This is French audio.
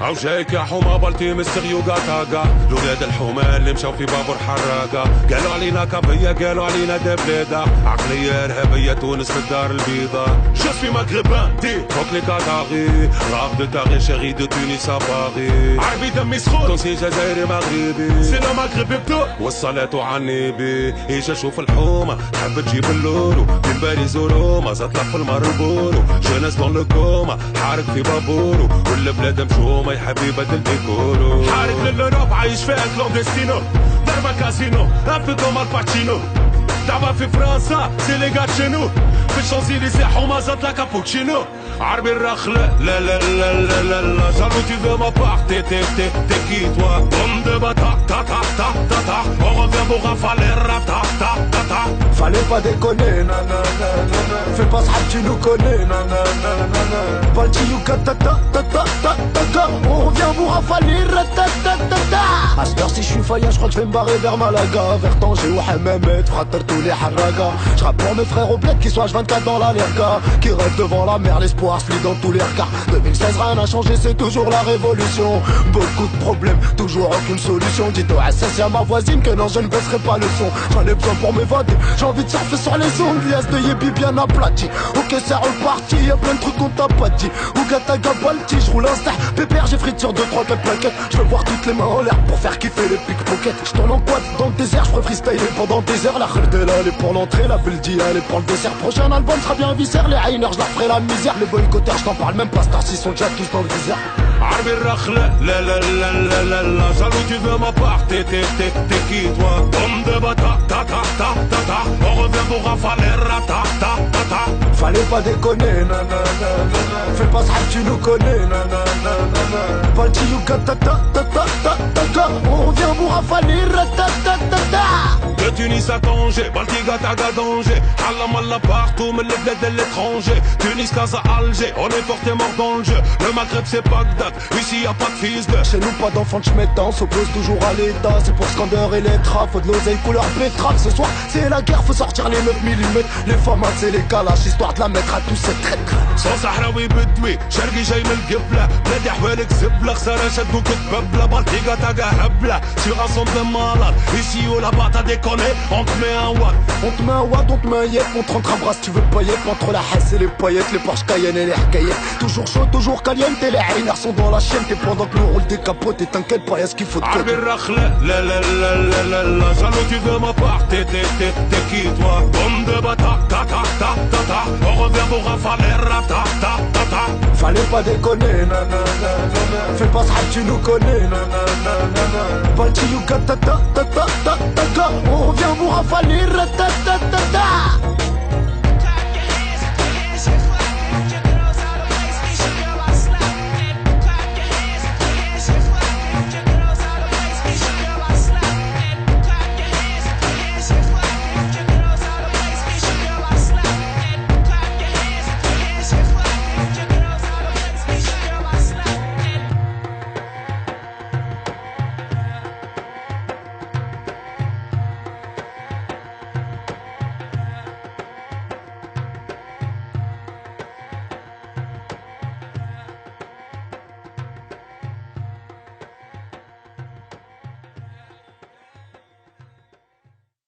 راو جايك يا حومة بلتي مستغيو قاطاقا الولاد الحومة اللي مشاو في بابور حراقة قالوا علينا كابية قالوا علينا دبليدة عقلية إرهابية تونس في الدار البيضاء. جو سوي مغربان دي فوق لي كاتاغي راب دو تاغي شيري دو تونس اباغي عربي دمي سخون تونسي جزائري مغربي سي لو مغربي بدو والصلاة عنيبي ايش اشوف الحومة تحب تجيب اللولو من باريس وروما زطلق في المربورو جوناس دون لو كوما حارق في بابورو والبلاد مشومة يا حبيبة الديكورو حارق للأوروب عايش فيها كلوندستينو ضربة كازينو راب كوم الباتشينو دعوة في فرنسا سي لي غات شنو في الشانزيليزي حومة زطلق كابوتشينو عربي الرخلة لا لا لا لا لا لا جالو tu veux ma part t'es qui toi Homme de bâtard ta ta ta ta ta On revient pour rafaler rap ta ta ta ta Fallait pas déconner nanana Fais pas ça tu nous connais nanana Valti yuka ta ta ta ta ta ta ta On revient pour rafaler ta ta ta ta À cette heure si je suis faillant je crois que je vais me barrer vers Malaga Vers Tanger ou Hammamet frater tous les haragas Je rappe pour mes frères au bled qui soient 24 dans la lerga Qui rêvent devant la mer l'espoir se lit dans tous les regards 2016 rien n'a changé c'est toujours la révolution Beaucoup de problèmes, toujours aucune solution Dites au SS à ma voisine que non je ne baisserai pas le son J'en ai besoin pour m'évader, j'ai envie de surfer sur les ondes Lias de Yébi bien aplati, ok c'est reparti Y'a plein de trucs qu'on t'a pas dit Ougata Gabalti, j'roule un star Pépère j'ai friture 2-3 plaquettes Je veux voir toutes les mains en l'air pour faire kiffer les pickpockets J'tourne en quad dans le désert, j'fais freestyler pendant des heures La khrdela elle est pour l'entrée, la ville dit elle est pour le dessert Prochain album sera bien viscère, les hainers j'leur ferai la misère Les boycotteurs j't'en parle même pas, stars s'ils sont déjà tous dans le désert عربي الرخلة لا لا لا لا لا لا جالو tu veux ma part t'es qui toi Homme de bâtard ta ta ta ta ta On revient pour rafaler rap ta ta ta ta Fallait pas déconner nanana Fais pas ça tu nous connais nanana Valti yuka ta ta ta ta ta ta ta On revient pour rafaler ta ta ta ta De Tunis à Tanger, Baltiga Taga danger Allah Mallah partout, mais les bleds de l'étranger Tunis, Casa, Alger, on est porté mort dans le jeu Le Maghreb c'est Bagdad, ici y'a pas de fils de Chez nous pas d'enfants de chemettant, on s'oppose toujours à l'état C'est pour Skander et les trappes, faut de l'oseille couleur pétrole Ce soir c'est la guerre, faut sortir les 9 mm Les femmes c'est les calaches, histoire de la mettre à tous ces traîtres صو صحراوي بدوي شرقي جاي من القبلة بلادي حوالك زبلة خسارة شدوك تببلة بلطيقة تاقا هبلة sur un son de malade Ici ou là-bas t'as déconné on te met un watt On te met un watt, on te met un yep, on te rentre un bras si tu veux paillettes Entre la hesse et les paillettes, les Porsche Cayenne et les hkayettes Toujours chaud, toujours caliente, les hainers sont dans la chaîne T'es pendant que nous roule des capotes et t'inquiète pas y'a ce qu'il faut de côté عربي الرخلة لا لا لا لا لا لا جالو tu veux ma part t'es qui toi Homme de bâtard ta ta ta ta ta On revient pour rafaler rap ta ta ta ta Fallait pas déconner nanana Fais pas ça tu nous connais nanana Valti yuka ta ta ta ta ta ta On revient pour rafaler ta